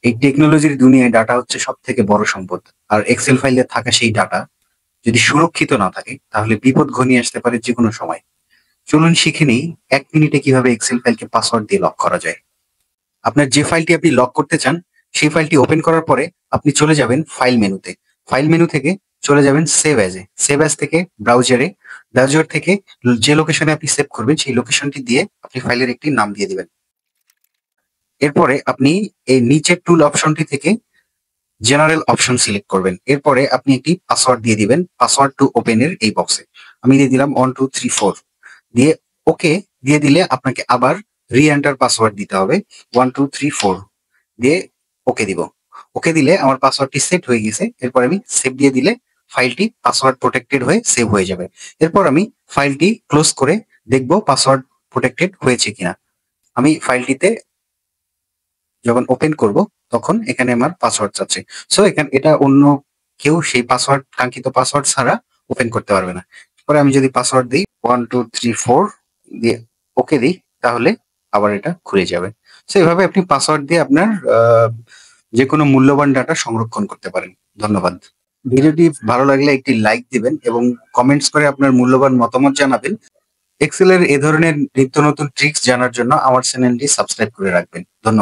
এই টেকনোলজির দুনিয়ায় ডাটা হচ্ছে সবথেকে বড় সম্পদ। আর এক্সেল ফাইলে থাকা সেই ডাটা যদি সুরক্ষিত না থাকে তাহলে বিপদ ঘনিয়ে আসতে পারে যেকোনো সময়। চলুন শিখে নেই ১ মিনিটে কিভাবে এক্সেল ফাইলকে পাসওয়ার্ড দিয়ে লক করা যায়। আপনার যে ফাইলটি আপনি লক করতে চান সেই ফাইলটি ওপেন করার পরে আপনি চলে যাবেন ফাইল মেনুতে। ফাইল মেনু থেকে চলে যাবেন save as a. Save as থেকে ব্রাউজার থেকে যে লোকেশনে আপনি সেভ করবেন সেই লোকেশনটি দিয়ে আপনি ফাইলের একটি নাম দিয়ে দিবেন। এরপরে আপনি এই নিচের টুল অপশনটি থেকে জেনারেল অপশন সিলেক্ট করবেন। এরপরে আপনি একটি পাসওয়ার্ড দিয়ে দিবেন পাসওয়ার্ড টু ওপেন এর এই বক্সে। আমি দিয়ে দিলাম 1 2 3 4 দিয়ে ওকে দিয়ে দিলে আপনাকে আবার রি-এন্টার পাসওয়ার্ড দিতে হবে 1 2 3 4 দিয়ে ওকে দিব। ওকে দিলে আমার পাসওয়ার্ডটি সেট হয়ে গেছে। এরপর আমি সেভ দিয়ে দিলে ফাইলটি পাসওয়ার্ড প্রোটেক্টেড হয়ে সেভ হয়ে যাবে। এরপর আমি ফাইলটি ক্লোজ করে দেখব পাসওয়ার্ড প্রোটেক্টেড হয়েছে কিনা। আমি ফাইলটিতে যখন ওপেন করব তখন এখানে আমার পাসওয়ার্ড চাচ্ছে। সো এটা অন্য কেউ সেই কাঙ্ক্ষিত পাসওয়ার্ড ছাড়া ওপেন করতে পারবে না। পরে আমি যদি পাসওয়ার্ড দিই 1 2 3 4 দিয়ে ওকে দিই তাহলে আবার এটা খুলে যাবে। সো এভাবে আপনি পাসওয়ার্ড দিয়ে আপনার যেকোনো মূল্যবান ডাটা সংরক্ষণ করতে পারেন। ধন্যবাদ। ভিডিওটি ভালো লাগলে একটি লাইক দিবেন এবং কমেন্টস করে আপনার মূল্যবান মতামত জানাবেন। এক্সেল এর এ ধরনের নিত্য নতুন ট্রিক্স জানার জন্য আমার চ্যানেলটি সাবস্ক্রাইব করে রাখবেন। ধন্যবাদ।